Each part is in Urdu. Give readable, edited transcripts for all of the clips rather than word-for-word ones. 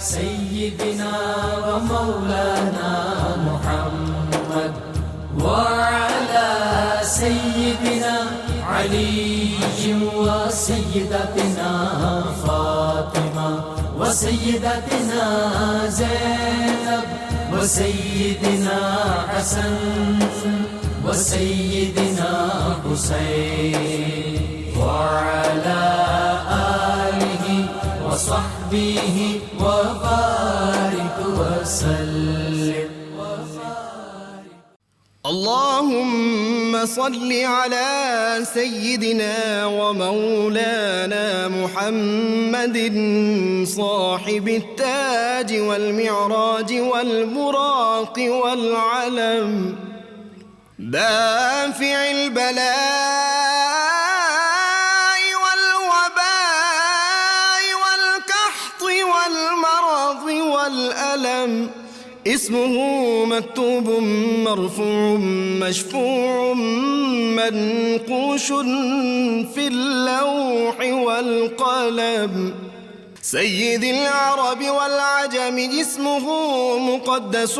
سيدنا ومولانا محمد وعلى سيدنا علي وسيدتنا فاطمة وسيدتنا زينب وسيدنا حسن وسيدنا حسين وعلى آله وصحبه وبارك وسلم. اللهم صل على سيدنا ومولانا محمد صاحب التاج والمعراج والبراق والعلم دافع البلاء والوباء والقحط والمرض والألم اسمه مكتوب مرفوع مشفوع منقوش في اللوح والقلم سيد العرب والعجم اسمه مقدس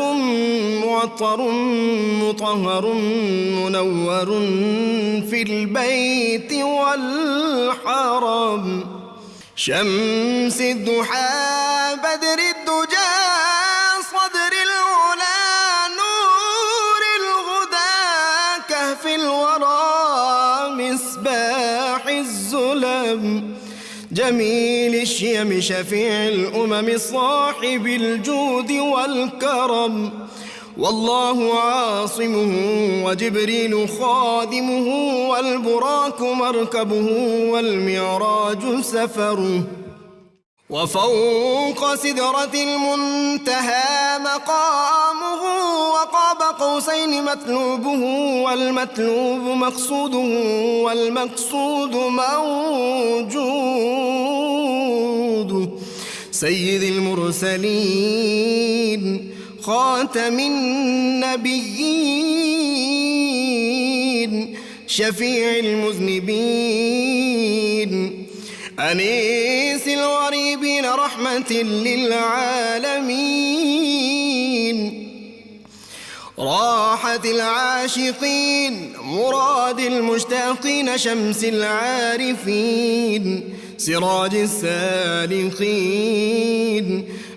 معطر مطهر منور في البيت والحرم شمس الضحى بدر الدجى صدر العلا نور الهدى كهف الورى مصباح الظلم جميل الشيم شفيع الأمم صاحب الجود والكرم والله عاصمه وجبريل خادمه والبراك مركبه والمعراج سفره وفوق سدرة المنتهى مقامه وقاب قوسين مطلوبه والمطلوب مقصوده والمقصود موجود سيد المرسلين خاتم النبيين شفيع المذنبين أنيس الغريبين رحمة للعالمين راحة العاشقين مراد المشتاقين شمس العارفين سراج السالكين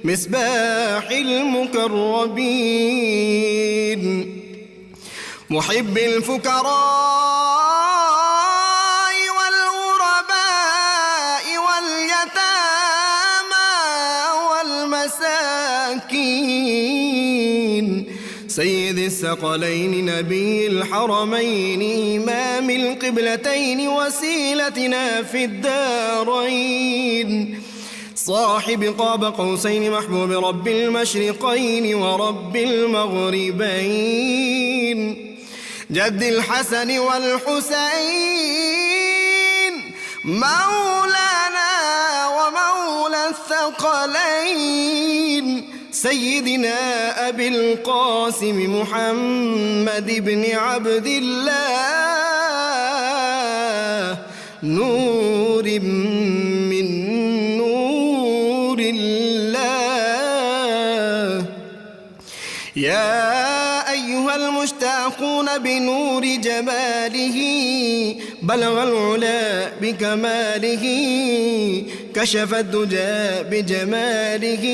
مصباح المقربين محب الفقراء سيد الثقلين نبي الحرمين إمام القبلتين وسيلتنا في الدارين صاحب قاب قوسين محبوب رب المشرقين ورب المغربين جد الحسن والحسين مولانا ومولى الثقلين سيدنا أبي القاسم محمد بن عبد الله نور من نور الله يا أيها المشتاقون بنور جماله بلغ العلا بكماله كشف الدجى بجماله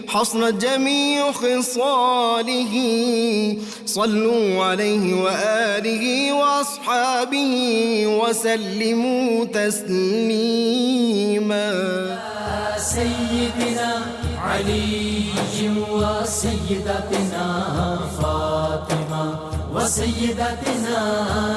حصنت جميع خصاله صلوا عليه وآله وأصحابه وسلموا تسليما سيدنا علي وسيدتنا فاطمة وسيدتنا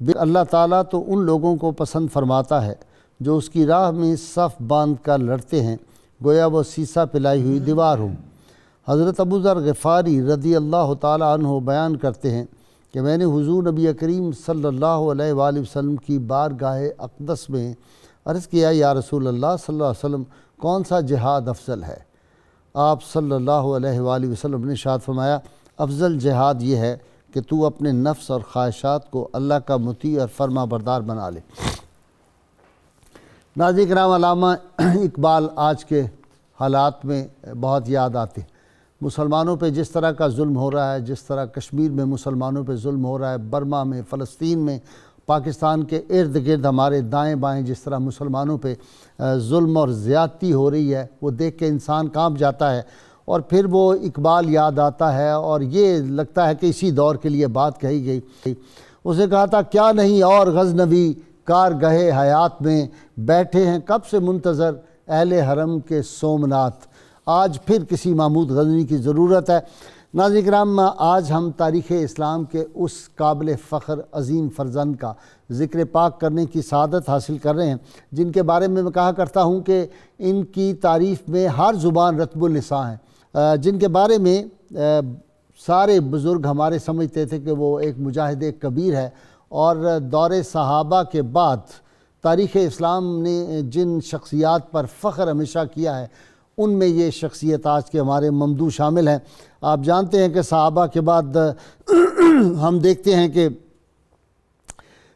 اللہ تعالیٰ تو ان لوگوں کو پسند فرماتا ہے جو اس کی راہ میں صف باندھ کر لڑتے ہیں، گویا وہ سیسا پلائی ہوئی دیوار ہو۔ حضرت ابو ذر غفاری رضی اللہ تعالیٰ عنہ بیان کرتے ہیں کہ میں نے حضور نبی کریم صلی اللہ علیہ وآلہ وسلم کی بارگاہ اقدس میں عرض کیا، یا رسول اللہ صلی اللہ علیہ وسلم کون سا جہاد افضل ہے؟ آپ صلی اللہ علیہ وآلہ وسلم نے ارشاد فرمایا، افضل جہاد یہ ہے کہ تو اپنے نفس اور خواہشات کو اللہ کا مطیع اور فرما بردار بنا لے۔ ناظرین کرام، علامہ اقبال آج کے حالات میں بہت یاد آتے ہیں۔ مسلمانوں پہ جس طرح کا ظلم ہو رہا ہے، جس طرح کشمیر میں مسلمانوں پہ ظلم ہو رہا ہے، برما میں، فلسطین میں، پاکستان کے ارد گرد ہمارے دائیں بائیں جس طرح مسلمانوں پہ ظلم اور زیادتی ہو رہی ہے، وہ دیکھ کے انسان کانپ جاتا ہے، اور پھر وہ اقبال یاد آتا ہے، اور یہ لگتا ہے کہ اسی دور کے لیے بات کہی گئی۔ اس نے کہا تھا، کیا نہیں اور غزنوی کارگاہ حیات میں بیٹھے ہیں کب سے منتظر اہل حرم کے سومنات، آج پھر کسی محمود غزنوی کی ضرورت ہے۔ ناظرین کرام، آج ہم تاریخ اسلام کے اس قابل فخر عظیم فرزند کا ذکر پاک کرنے کی سعادت حاصل کر رہے ہیں جن کے بارے میں کہا کرتا ہوں کہ ان کی تعریف میں ہر زبان رطب اللسان ہے، جن کے بارے میں سارے بزرگ ہمارے سمجھتے تھے کہ وہ ایک مجاہد کبیر ہے، اور دور صحابہ کے بعد تاریخ اسلام نے جن شخصیات پر فخر ہمیشہ کیا ہے ان میں یہ شخصیت آج کے ہمارے ممدوح شامل ہیں۔ آپ جانتے ہیں کہ صحابہ کے بعد ہم دیکھتے ہیں کہ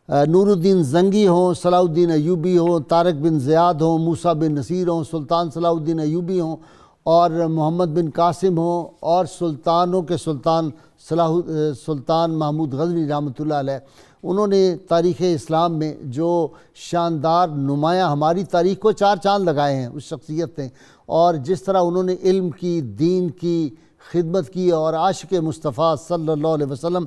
نور الدین زنگی ہوں، صلاح الدین ایوبی ہوں، طارق بن زیاد ہوں، موسیٰ بن نصیر ہوں، سلطان صلاح الدین ایوبی ہوں، اور محمد بن قاسم ہوں، اور سلطانوں کے سلطان محمود غزنوی رحمۃ اللہ علیہ، انہوں نے تاریخ اسلام میں جو شاندار نمایاں ہماری تاریخ کو چار چاند لگائے ہیں اس شخصیت نے، اور جس طرح انہوں نے علم کی، دین کی خدمت کی، اور عاشق مصطفیٰ صلی اللہ علیہ وسلم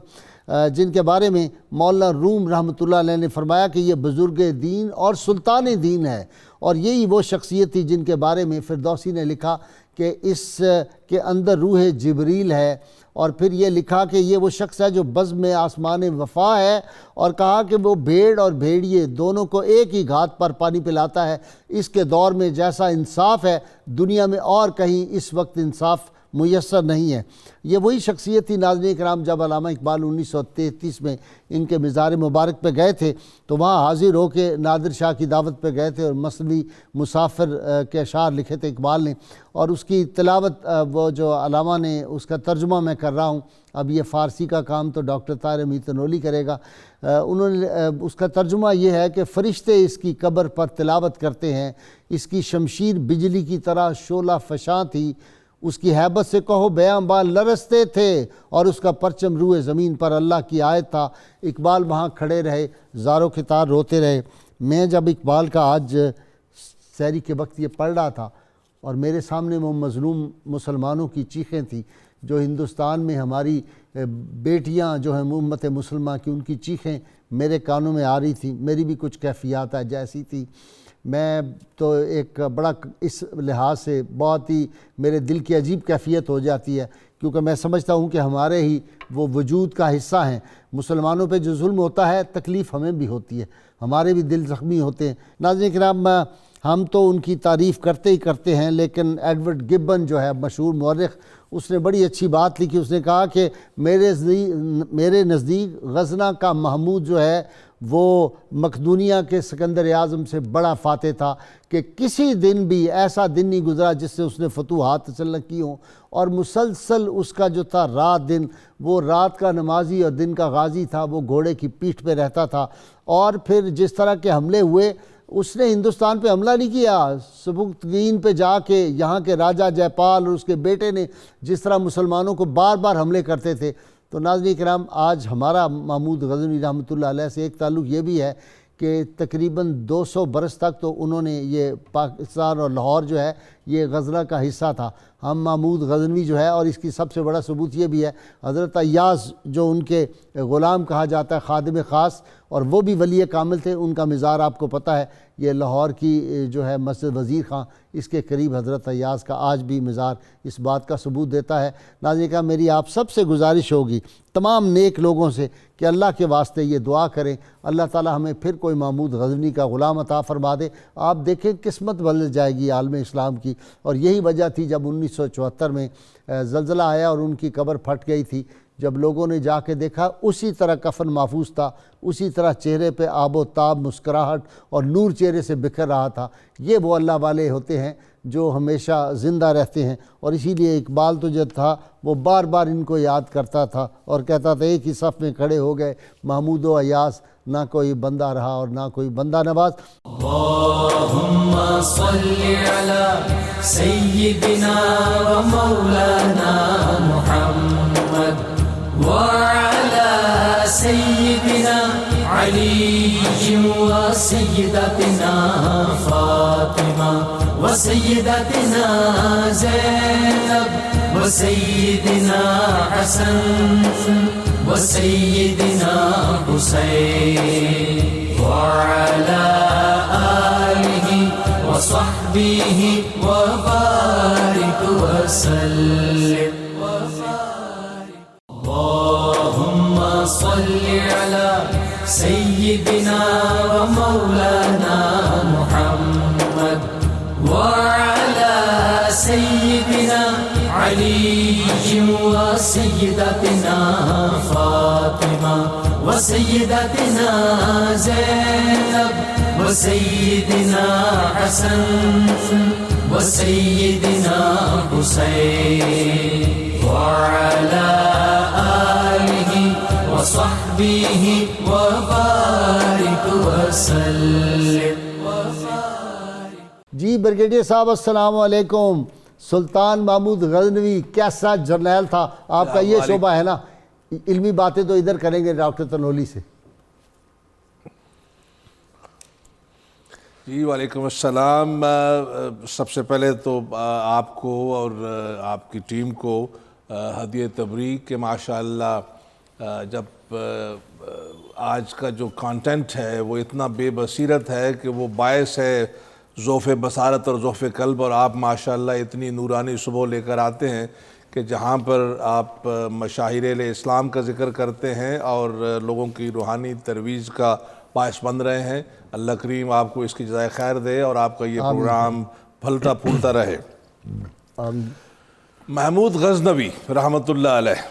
جن کے بارے میں مولانا روم رحمۃ اللہ علیہ نے فرمایا کہ یہ بزرگ دین اور سلطان دین ہے، اور یہی وہ شخصیت تھی جن کے بارے میں فردوسی نے لکھا کہ اس کے اندر روح جبریل ہے، اور پھر یہ لکھا کہ یہ وہ شخص ہے جو بزم آسمان وفا ہے، اور کہا کہ وہ بھیڑ اور بھیڑیے دونوں کو ایک ہی گھات پر پانی پلاتا ہے، اس کے دور میں جیسا انصاف ہے دنیا میں اور کہیں اس وقت انصاف میسر نہیں ہے۔ یہ وہی شخصیت تھی ناظرین کرام، جب علامہ اقبال 1933 میں ان کے مزار مبارک پہ گئے تھے تو وہاں حاضر ہو کے نادر شاہ کی دعوت پہ گئے تھے، اور مثنوی مسافر کے اشعار لکھے تھے اقبال نے، اور اس کی تلاوت وہ جو علامہ نے اس کا ترجمہ میں کر رہا ہوں، اب یہ فارسی کا کام تو ڈاکٹر طاہر امیر تنولی کرے گا۔ انہوں نے اس کا ترجمہ یہ ہے کہ فرشتے اس کی قبر پر تلاوت کرتے ہیں، اس کی شمشیر بجلی کی طرح شعلہ فشاں تھی، اس کی ہیبت سے کہو بیاباں لرزتے تھے، اور اس کا پرچم روئے زمین پر اللہ کی آیت تھا۔ اقبال وہاں کھڑے رہے، زاروں کے تار روتے رہے۔ میں جب اقبال کا آج سحری کے وقت یہ پڑھ رہا تھا، اور میرے سامنے وہ مظلوم مسلمانوں کی چیخیں تھیں جو ہندوستان میں ہماری بیٹیاں جو ہیں امت مسلمہ کی، ان کی چیخیں میرے کانوں میں آ رہی تھیں، میری بھی کچھ کیفیات جیسی تھی۔ میں تو ایک بڑا اس لحاظ سے بہت ہی میرے دل کی عجیب کیفیت ہو جاتی ہے، کیونکہ میں سمجھتا ہوں کہ ہمارے ہی وہ وجود کا حصہ ہیں۔ مسلمانوں پہ جو ظلم ہوتا ہے تکلیف ہمیں بھی ہوتی ہے، ہمارے بھی دل زخمی ہوتے ہیں۔ ناظرین کرام، ہم تو ان کی تعریف کرتے ہی کرتے ہیں، لیکن ایڈورڈ گبن جو ہے مشہور مورخ، اس نے بڑی اچھی بات لکھی۔ اس نے کہا کہ میرے نزدیک غزنہ کا محمود جو ہے وہ مقدونیہ کے سکندر اعظم سے بڑا فاتح تھا، کہ کسی دن بھی ایسا دن نہیں گزرا جس سے اس نے فتوحات حاصل نہ کی ہوں، اور مسلسل اس کا جو تھا رات دن، وہ رات کا نمازی اور دن کا غازی تھا، وہ گھوڑے کی پیٹھ پہ رہتا تھا۔ اور پھر جس طرح کے حملے ہوئے، اس نے ہندوستان پہ حملہ نہیں کیا، سبکتگین پہ جا کے یہاں کے راجہ جے پال اور اس کے بیٹے نے جس طرح مسلمانوں کو بار بار حملے کرتے تھے۔ تو ناظرین کرام، آج ہمارا محمود غزنوی رحمۃ اللہ علیہ سے ایک تعلق یہ بھی ہے کہ تقریباً 200 برس تک تو انہوں نے یہ پاکستان اور لاہور جو ہے یہ غزلہ کا حصہ تھا. ہم محمود غزنوی جو ہے، اور اس کی سب سے بڑا ثبوت یہ بھی ہے، حضرت ایاز جو ان کے غلام کہا جاتا ہے، خادم خاص، اور وہ بھی ولی کامل تھے. ان کا مزار آپ کو پتہ ہے، یہ لاہور کی جو ہے مسجد وزیر خان، اس کے قریب حضرت ایاز کا آج بھی مزار اس بات کا ثبوت دیتا ہے. ناظرین کا میری آپ سب سے گزارش ہوگی، تمام نیک لوگوں سے، کہ اللہ کے واسطے یہ دعا کریں اللہ تعالی ہمیں پھر کوئی محمود غزنوی کا غلام عطا فرما دے. آپ دیکھیں قسمت بدل جائے گی عالم اسلام کی. اور یہی وجہ تھی جب 1974 میں زلزلہ آیا اور ان کی قبر پھٹ گئی تھی. جب لوگوں نے جا کے دیکھا اسی طرح کفن محفوظ تھا، اسی طرح چہرے پہ آب و تاب، مسکراہٹ اور نور چہرے سے بکھر رہا تھا. یہ وہ اللہ والے ہوتے ہیں جو ہمیشہ زندہ رہتے ہیں. اور اسی لیے اقبال تو جو تھا وہ بار بار ان کو یاد کرتا تھا اور کہتا تھا ایک ہی صف میں کھڑے ہو گئے محمود و ایاز، نہ کوئی بندہ رہا اور نہ کوئی بندہ نواز. اللہم صلی علی سیدنا و مولانا محمد وعلى سيدنا علي وسيدتنا فاطمة وسيدتنا زينب وسيدنا حسن وسيدنا حسين وعلى آله وصحبه وبارك وسلم. اللهم صل على سيدنا ومولانا محمد وعلى سيدنا علي وسيدتنا فاطمة وسيدتنا زينب وسيدنا حسن وسيدنا حسين وعلى آله وصحبه وبارك وسلم. جی بریگیڈیئر صاحب السلام علیکم. سلطان محمود غزنوی کیسا جرنیل تھا آپ کا. یہ شعبہ ہے نا، علمی باتیں تو ادھر کریں گے ڈاکٹر تنولی سے. جی وعلیکم السلام. سب سے پہلے تو آپ کو اور آپ کی ٹیم کو ہدیہ تبریک کہ ماشاءاللہ جب آج کا جو کانٹینٹ ہے وہ اتنا بے بصیرت ہے کہ وہ باعث ہے ذوف بصارت اور ذوف قلب. اور آپ ماشاءاللہ اتنی نورانی صبح لے کر آتے ہیں کہ جہاں پر آپ مشاہیر اسلام کا ذکر کرتے ہیں اور لوگوں کی روحانی ترویج کا باعث بن رہے ہیں. اللہ کریم آپ کو اس کی جزائے خیر دے اور آپ کا یہ پروگرام پھلتا پھولتا رہے. محمود غزنوی رحمۃ اللہ علیہ،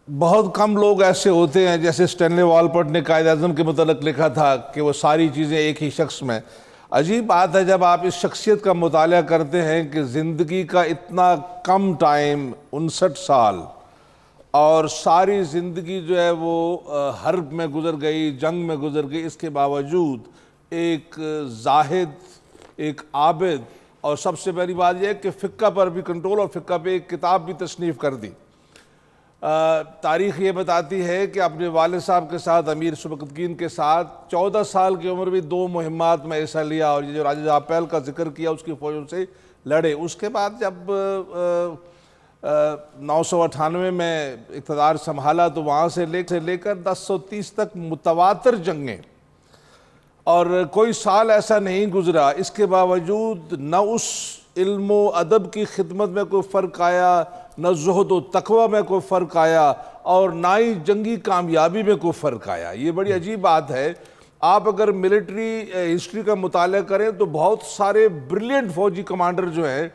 بہت کم لوگ ایسے ہوتے ہیں، جیسے اسٹینلے والپٹ نے قائد اعظم کے متعلق لکھا تھا کہ وہ ساری چیزیں ایک ہی شخص میں. عجیب بات ہے جب آپ اس شخصیت کا مطالعہ کرتے ہیں کہ زندگی کا اتنا کم ٹائم 59 سال، اور ساری زندگی جو ہے وہ حرب میں گزر گئی، جنگ میں گزر گئی، اس کے باوجود ایک زاہد، ایک عابد، اور سب سے پہلی بات یہ ہے کہ فقہ پر بھی کنٹرول، اور فقہ پہ ایک کتاب بھی تصنیف کر دی. تاریخ یہ بتاتی ہے کہ اپنے والد صاحب کے ساتھ، امیر سبکتگین کے ساتھ 14 سال کی عمر میں 2 مہمات میں حصہ لیا، اور یہ جو راجہ جاپیل کا ذکر کیا اس کی فوجوں سے لڑے. اس کے بعد جب 998 میں اقتدار سنبھالا تو وہاں سے لے کر 1030 تک متواتر جنگیں، اور کوئی سال ایسا نہیں گزرا اس کے باوجود نہ اس علم و ادب کی خدمت میں کوئی فرق آیا، نہ زہد و تقوی میں کوئی فرق آیا، اور نہ ہی جنگی کامیابی میں کوئی فرق آیا. یہ بڑی عجیب بات ہے. آپ اگر ملٹری ہسٹری کا مطالعہ کریں تو بہت سارے بریلینٹ فوجی کمانڈر جو ہیں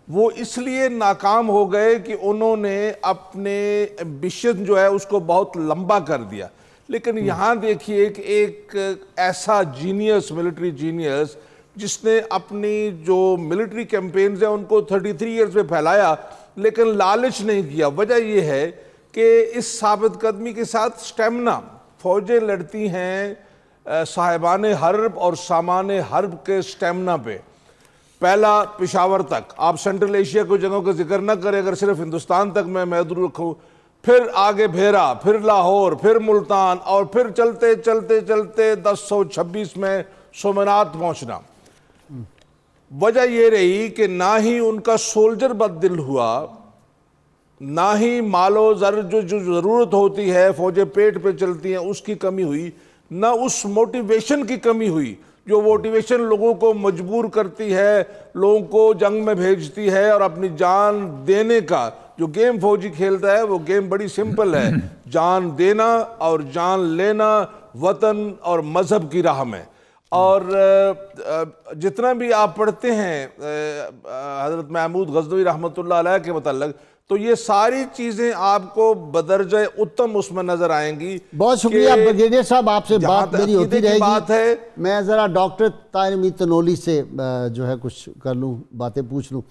وہ اس لیے ناکام ہو گئے کہ انہوں نے اپنے ایمبیشن جو ہے اس کو بہت لمبا کر دیا. لیکن یہاں دیکھیے کہ ایک ایسا جینیس، ملٹری جینیس، جس نے اپنی جو ملٹری کیمپینز ہیں ان کو 33 ایئرز میں پھیلایا، لیکن لالچ نہیں کیا. وجہ یہ ہے کہ اس ثابت قدمی کے ساتھ سٹیمنا، فوجیں لڑتی ہیں صاحبان حرب اور سامان حرب کے سٹیمنا پہ. پہلا پشاور تک، آپ سینٹرل ایشیا کو جگہوں کا ذکر نہ کریں، اگر صرف ہندوستان تک میں محدود رکھوں، پھر آگے بھیرا، پھر لاہور، پھر ملتان، اور پھر چلتے چلتے چلتے 1026 میں سومنات پہنچنا. وجہ یہ رہی کہ نہ ہی ان کا سولجر بد دل ہوا، نہ ہی مال و زر جو ضرورت ہوتی ہے، فوجیں پیٹ پہ چلتی ہیں، اس کی کمی ہوئی، نہ اس موٹیویشن کی کمی ہوئی جو موٹیویشن لوگوں کو مجبور کرتی ہے، لوگوں کو جنگ میں بھیجتی ہے، اور اپنی جان دینے کا جو گیم فوجی کھیلتا ہے وہ گیم بڑی سمپل ہے، جان دینا اور جان لینا وطن اور مذہب کی راہ میں۔ اور جتنا بھی آپ پڑھتے ہیں حضرت محمود غزنوی رحمۃ اللہ علیہ کے متعلق، تو یہ ساری چیزیں آپ کو بدرجہ اتم اس میں نظر آئیں گی۔ بہت شکریہ بریگیڈیئر صاحب، آپ سے بات میری ہوتی رہے گی۔ میں ذرا ڈاکٹر طاہر امید تنولی سے جو ہے کچھ کر لوں، باتیں پوچھ لوں۔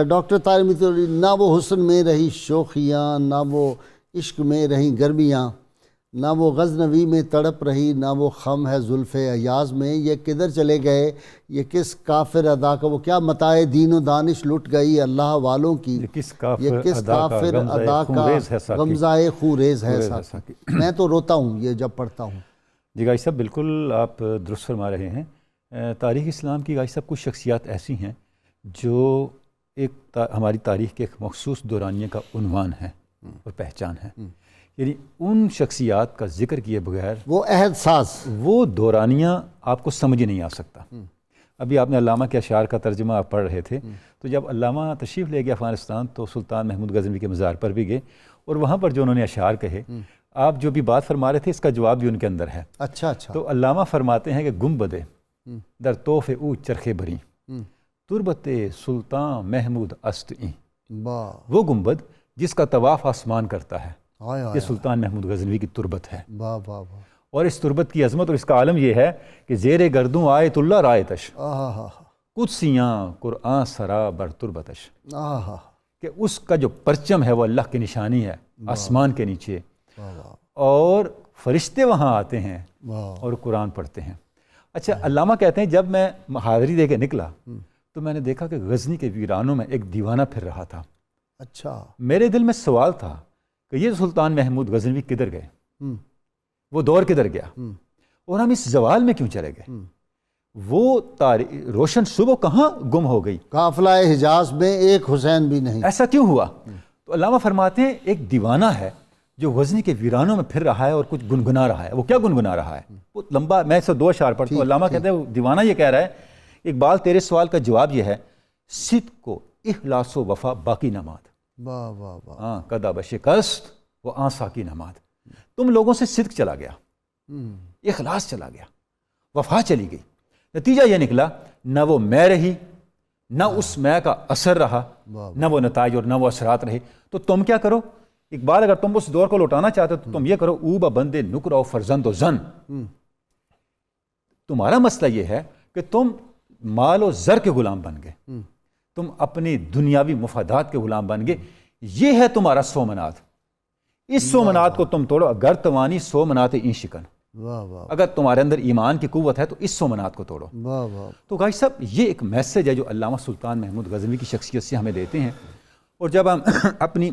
ڈاکٹر طاہر امید تنولی، نہ وہ حسن میں رہی شوخیاں، نہ وہ عشق میں رہیں گرمیاں، نہ وہ غزنوی میں تڑپ رہی، نہ وہ خم ہے زلف ایاز میں، یہ کدھر چلے گئے یہ کس کافر ادا کا، وہ کیا متاع دین و دانش لٹ گئی اللہ والوں کی، یہ کس کافر ادا کا غمزۂ خوریز ہے ساقی۔ میں تو روتا ہوں یہ جب پڑھتا ہوں۔ جی گائی صاحب، بالکل آپ درست فرما رہے ہیں۔ تاریخ اسلام کی گائی صاحب کچھ شخصیات ایسی ہیں جو ایک ہماری تاریخ کے ایک مخصوص دورانیے کا عنوان ہے اور پہچان ہے، یعنی ان شخصیات کا ذکر کیے بغیر وہ عہد ساز، وہ دورانیہ آپ کو سمجھ نہیں آ سکتا۔ ابھی آپ نے علامہ کے اشعار کا ترجمہ آپ پڑھ رہے تھے، تو جب علامہ تشریف لے گئے افغانستان تو سلطان محمود غزنوی کے مزار پر بھی گئے، اور وہاں پر جو انہوں نے اشعار کہے، آپ جو بھی بات فرما رہے تھے اس کا جواب بھی ان کے اندر ہے۔ اچھا اچھا۔ تو علامہ فرماتے ہیں کہ گنبدے در طوف او چرخ بری، تربت سلطان محمود است این، وہ گنبد جس کا طواف آسمان کرتا ہے، یہ سلطان محمود غزنوی کی تربت ہے۔ اور اس تربت کی عظمت اور اس کا عالم یہ ہے کہ زیر گردوں آیت اللہ رایتش، قدسیاں قرآن سرا بر تربتش، کہ اس کا جو پرچم ہے وہ اللہ کی نشانی ہے آسمان کے نیچے، اور فرشتے وہاں آتے ہیں اور قرآن پڑھتے ہیں۔ اچھا، علامہ کہتے ہیں جب میں حاضری دے کے نکلا تو میں نے دیکھا کہ غزنی کے ویرانوں میں ایک دیوانہ پھر رہا تھا۔ اچھا، میرے دل میں سوال تھا کہ یہ سلطان محمود غزنوی کدھر گئے، وہ دور کدھر گیا، اور ہم اس زوال میں کیوں چلے گئے، وہ روشن صبح کہاں گم ہو گئی، قافلہ حجاز میں ایک حسین بھی نہیں، ایسا کیوں ہوا؟ تو علامہ فرماتے ہیں ایک دیوانہ ہے جو غزنی کے ویرانوں میں پھر رہا ہے اور کچھ گنگنا رہا ہے۔ وہ کیا گنگنا رہا ہے؟ وہ لمبا، میں اسے دو اشعار پڑھتا ہوں۔ علامہ کہتے ہیں وہ دیوانہ یہ کہہ رہا ہے، اقبال تیرے سوال کا جواب یہ ہے، صدق و اخلاص و وفا باقی نماد، قدا بشکست وہ آنسا کی نماد۔ تم لوگوں سے صدق چلا گیا، اخلاص چلا گیا، وفا چلی گئی، نتیجہ یہ نکلا نہ وہ میں رہی، نہ اس میں کا اثر رہا، نہ وہ نتائج اور نہ وہ اثرات رہے۔ تو تم کیا کرو اقبال، اگر تم اس دور کو لوٹانا چاہتے ہو تو تم یہ کرو، اوبا بندے نکرو فرزند و زن۔ تمہارا مسئلہ یہ ہے کہ تم مال و زر کے غلام بن گئے، تم اپنی دنیاوی مفادات کے غلام بن گئے، یہ ہے تمہارا سومنات۔ اس سومنات کو تم توڑو، اگر توانی سومنات این شکن، اگر تمہارے اندر ایمان کی قوت ہے تو اس سومنات کو توڑو۔ تو غازی صاحب یہ ایک میسج ہے جو علامہ سلطان محمود غزنوی کی شخصیت سے ہمیں دیتے ہیں۔ اور جب ہم اپنی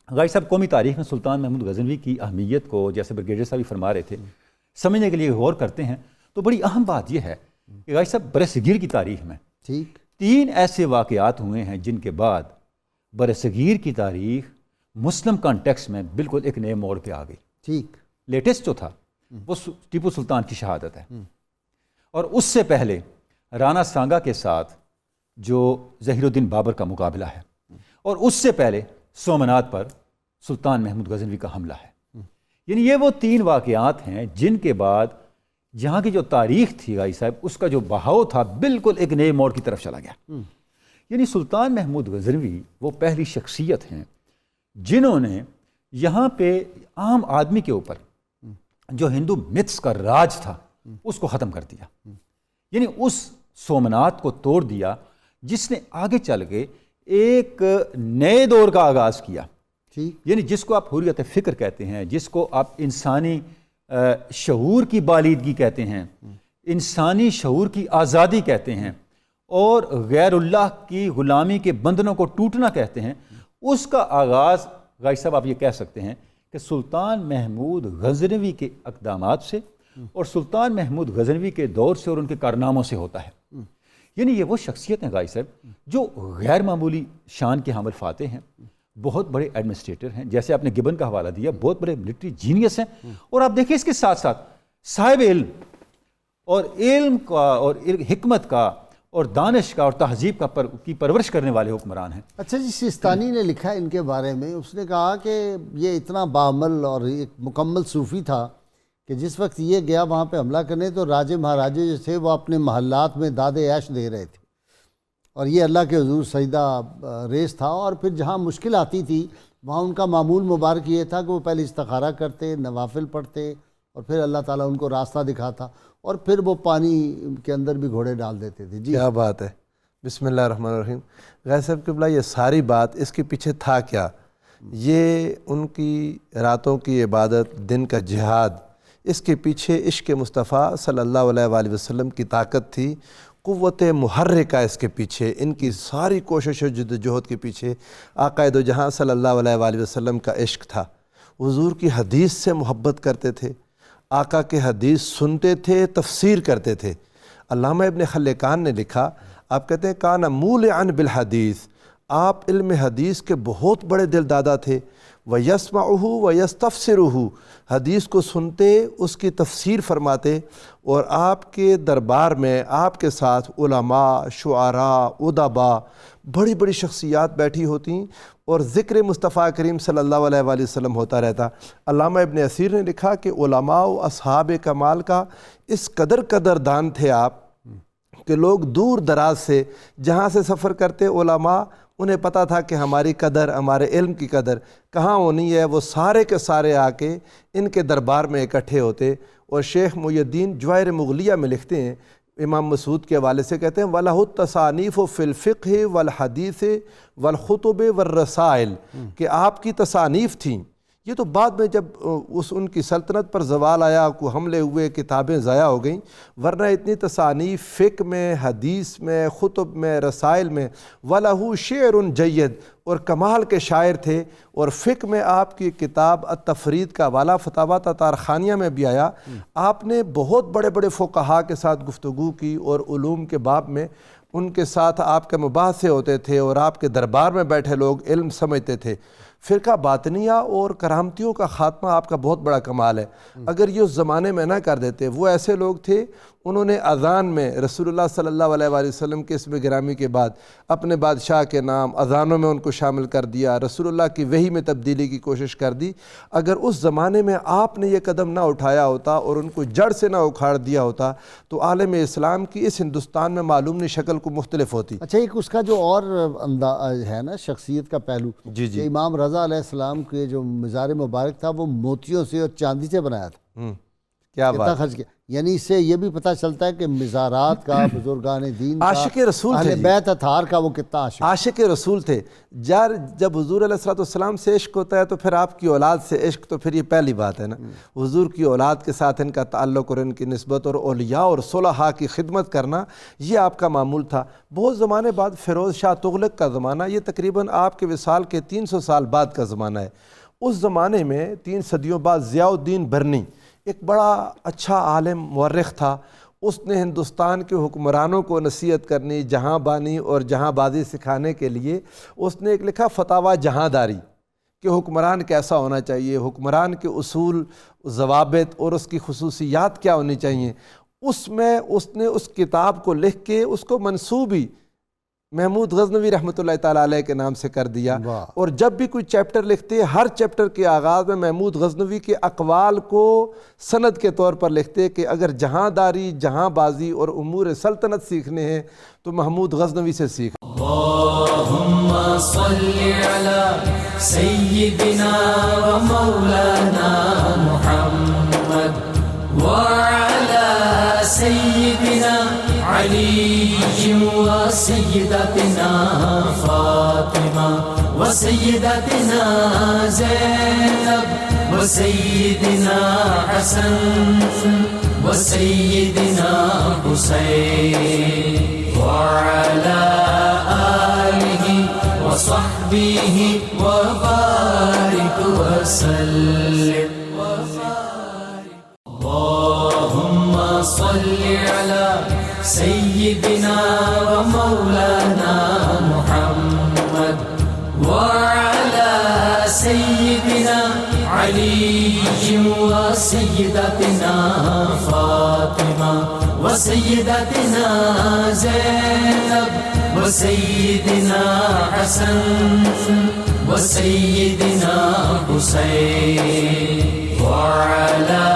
غازی صاحب قومی تاریخ میں سلطان محمود غزنوی کی اہمیت کو، جیسے بریگیڈیئر صاحب بھی فرما رہے تھے، سمجھنے کے لیے غور کرتے ہیں تو بڑی اہم بات یہ ہے کہ غازی صاحب برصغیر کی تاریخ میں 3 ایسے واقعات ہوئے ہیں جن کے بعد برصغیر کی تاریخ مسلم کانٹیکس میں بالکل ایک نئے موڑ پہ آ گئی۔ لیٹسٹ جو تھا وہ ٹیپو سلطان کی شہادت ہے، اور اس سے پہلے رانا سانگا کے ساتھ جو ظہیر الدین بابر کا مقابلہ ہے، اور اس سے پہلے سومنات پر سلطان محمود غزنوی کا حملہ ہے۔ یعنی یہ وہ 3 واقعات ہیں جن کے بعد جہاں کی جو تاریخ تھی غازی صاحب، اس کا جو بہاؤ تھا بالکل ایک نئے موڑ کی طرف چلا گیا۔ یعنی سلطان محمود غزنوی وہ پہلی شخصیت ہیں جنہوں نے یہاں پہ عام آدمی کے اوپر جو ہندو متس کا راج تھا اس کو ختم کر دیا، یعنی اس سومنات کو توڑ دیا جس نے آگے چل کے ایک نئے دور کا آغاز کیا، یعنی جس کو آپ حریت فکر کہتے ہیں، جس کو آپ انسانی شعور کی بالیدگی کہتے ہیں، انسانی شعور کی آزادی کہتے ہیں، اور غیر اللہ کی غلامی کے بندھنوں کو ٹوٹنا کہتے ہیں۔ اس کا آغاز غازی صاحب آپ یہ کہہ سکتے ہیں کہ سلطان محمود غزنوی کے اقدامات سے اور سلطان محمود غزنوی کے دور سے اور ان کے کارناموں سے ہوتا ہے۔ یعنی یہ وہ شخصیت ہیں غازی صاحب جو غیر معمولی شان کے حامل فاتح ہیں، بہت بڑے ایڈمنسٹریٹر ہیں، جیسے آپ نے گبن کا حوالہ دیا، بہت بڑے ملٹری جینیس ہیں، اور آپ دیکھیں اس کے ساتھ ساتھ صاحب علم اور علم کا اور حکمت کا اور دانش کا اور تہذیب کی پرورش کرنے والے حکمران ہیں۔ اچھا جی، سیستانی نے لکھا ان کے بارے میں، اس نے کہا کہ یہ اتنا باعمل اور ایک مکمل صوفی تھا کہ جس وقت یہ گیا وہاں پہ حملہ کرنے تو راجے مہاراجے جو تھے وہ اپنے محلات میں داد عیش دے رہے تھے، اور یہ اللہ کے حضور سجدہ ریز تھا، اور پھر جہاں مشکل آتی تھی وہاں ان کا معمول مبارک یہ تھا کہ وہ پہلے استخارہ کرتے، نوافل پڑھتے، اور پھر اللہ تعالیٰ ان کو راستہ دکھاتا، اور پھر وہ پانی کے اندر بھی گھوڑے ڈال دیتے تھے۔ جی کیا بات ہے، بسم اللہ الرحمن الرحیم۔ غازی صاحب قبلہ، یہ ساری بات اس کے پیچھے تھا کیا؟ یہ ان کی راتوں کی عبادت، دن کا جہاد، اس کے پیچھے عشق مصطفیٰ صلی اللہ علیہ وآلہ وسلم کی طاقت تھی، قوت محرکہ اس کے پیچھے، ان کی ساری کوشش و جدوجہد کے پیچھے آقا دو جہاں صلی اللہ علیہ وآلہ وسلم کا عشق تھا۔ حضور کی حدیث سے محبت کرتے تھے، آقا کے حدیث سنتے تھے، تفسیر کرتے تھے۔ علامہ ابن خلکان نے لکھا، آپ کہتے ہیں کان مولعا بالحدیث، آپ علم حدیث کے بہت بڑے دل دادا تھے، وَيَسْمَعُهُ وَيَسْتَفْسِرُهُ، حدیث کو سنتے، اس کی تفسیر فرماتے، اور آپ کے دربار میں آپ کے ساتھ علماء، شعراء، ادباء، بڑی بڑی شخصیات بیٹھی ہوتی اور ذکر مصطفیٰ کریم صلی اللہ علیہ وآلہ وسلم ہوتا رہتا۔ علامہ ابن اثیر نے لکھا کہ علماء و اصحاب کمال کا اس قدردان تھے آپ کہ لوگ دور دراز سے جہاں سے سفر کرتے علماء، انہیں پتہ تھا کہ ہماری قدر، ہمارے علم کی قدر کہاں ہونی ہے، وہ سارے کے سارے آ کے ان کے دربار میں اکٹھے ہوتے۔ اور شیخ محی الدین جواہر مغلیہ میں لکھتے ہیں، امام مسعود کے حوالے سے کہتے ہیں وَلَهُ التَّصَانِيفُ فِي الْفِقْهِ وَالْحَدِيثِ وَالْخُطُبِ وَالرَّسَائِل، کہ آپ کی تصانیف تھیں۔ یہ تو بعد میں جب ان کی سلطنت پر زوال آیا، کو حملے ہوئے، کتابیں ضائع ہو گئیں، ورنہ اتنی تصانیف فقہ میں، حدیث میں، خطب میں، رسائل میں۔ وَلَهُ شِعْرٌ جَيِّد، اور کمال کے شاعر تھے۔ اور فقہ میں آپ کی کتاب التفرید کا حوالہ فتاویٰ تتارخانیہ میں بھی آیا، آپ نے بہت بڑے بڑے فقہاء کے ساتھ گفتگو کی، اور علوم کے باب میں ان کے ساتھ آپ کے مباحثے ہوتے تھے، اور آپ کے دربار میں بیٹھے لوگ علم سمجھتے تھے۔ فرقہ باطنیہ اور کرامتیوں کا خاتمہ آپ کا بہت بڑا کمال ہے۔ اگر یہ اس زمانے میں نہ کر دیتے، وہ ایسے لوگ تھے، انہوں نے اذان میں رسول اللہ صلی اللہ علیہ وآلہ وسلم کے اسم گرامی کے بعد اپنے بادشاہ کے نام اذانوں میں ان کو شامل کر دیا، رسول اللہ کی وحی میں تبدیلی کی کوشش کر دی۔ اگر اس زمانے میں آپ نے یہ قدم نہ اٹھایا ہوتا اور ان کو جڑ سے نہ اکھاڑ دیا ہوتا تو عالم اسلام کی اس ہندوستان میں معلوم نہیں شکل کو مختلف ہوتی۔ اچھا، ایک اس کا جو اور انداز ہے نا، شخصیت کا پہلو، جی کہ امام رضا علیہ السلام کے جو مزار مبارک تھا وہ موتیوں سے اور چاندی سے بنایا تھا۔ کیا کتنا بات، خرچ کیا، یعنی اس سے یہ بھی پتہ چلتا ہے کہ مزارات کا، بزرگان دین کا، عاشق رسول تھے اہل بیت اطہار کا وہ کتنا عاشق رسول تھے۔ جب حضور علیہ السلام سے عشق ہوتا ہے تو پھر آپ کی اولاد سے عشق، تو پھر یہ پہلی بات ہے نا، حضور کی اولاد کے ساتھ ان کا تعلق اور ان کی نسبت، اور اولیاء اور صلحاء کی خدمت کرنا، یہ آپ کا معمول تھا۔ بہت زمانے بعد فیروز شاہ تغلق کا زمانہ، یہ تقریباً آپ کے وصال کے 300 سال بعد کا زمانہ ہے۔ اس زمانے میں 3 صدیوں بعد ضیاء الدین برنی ایک بڑا اچھا عالم مورخ تھا، اس نے ہندوستان کے حکمرانوں کو نصیحت کرنی، جہاں بانی اور جہاں بازی سکھانے کے لیے اس نے ایک لکھا فتاویٰ جہاں داری، کہ حکمران کیسا ہونا چاہیے، حکمران کے اصول، ضوابط اور اس کی خصوصیات کیا ہونی چاہیے۔ اس میں اس نے اس کتاب کو لکھ کے اس کو منسوبی محمود غزنوی رحمۃ اللہ تعالیٰ علیہ کے نام سے کر دیا۔ اور جب بھی کوئی چیپٹر لکھتے، ہر چیپٹر کے آغاز میں محمود غزنوی کے اقوال کو سند کے طور پر لکھتے کہ اگر جہاں داری، جہاں بازی اور امور سلطنت سیکھنے ہیں تو محمود غزنوی سے سیکھ۔ اللہم صلی علی سیدنا و مولانا محمد وعلی سیدنا علی و سیدتنا فاطمہ و سیدتنا زینب و سیدنا حسن و سیدنا حسین وعلی آلہ و صحبہ و بارک وسلم۔ اللہم صلی علی سیدنا و وسيدتنا فاطمة وسيدتنا زينب وسيدنا حسن وسيدنا حسين وعلى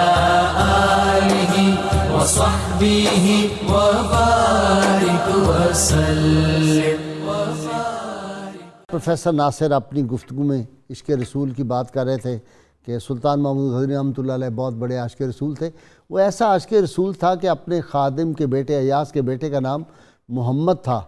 آله وصحبه وبارك وسلم. پروفیسر ناصر اپنی گفتگو میں عشق رسول کی بات کر رہے تھے کہ سلطان محمود غزنوی رحمۃ اللہ علیہ بہت بڑے عاشق رسول تھے. وہ ایسا عاشق رسول تھا کہ اپنے خادم کے بیٹے ایاز کے بیٹے کا نام محمد تھا،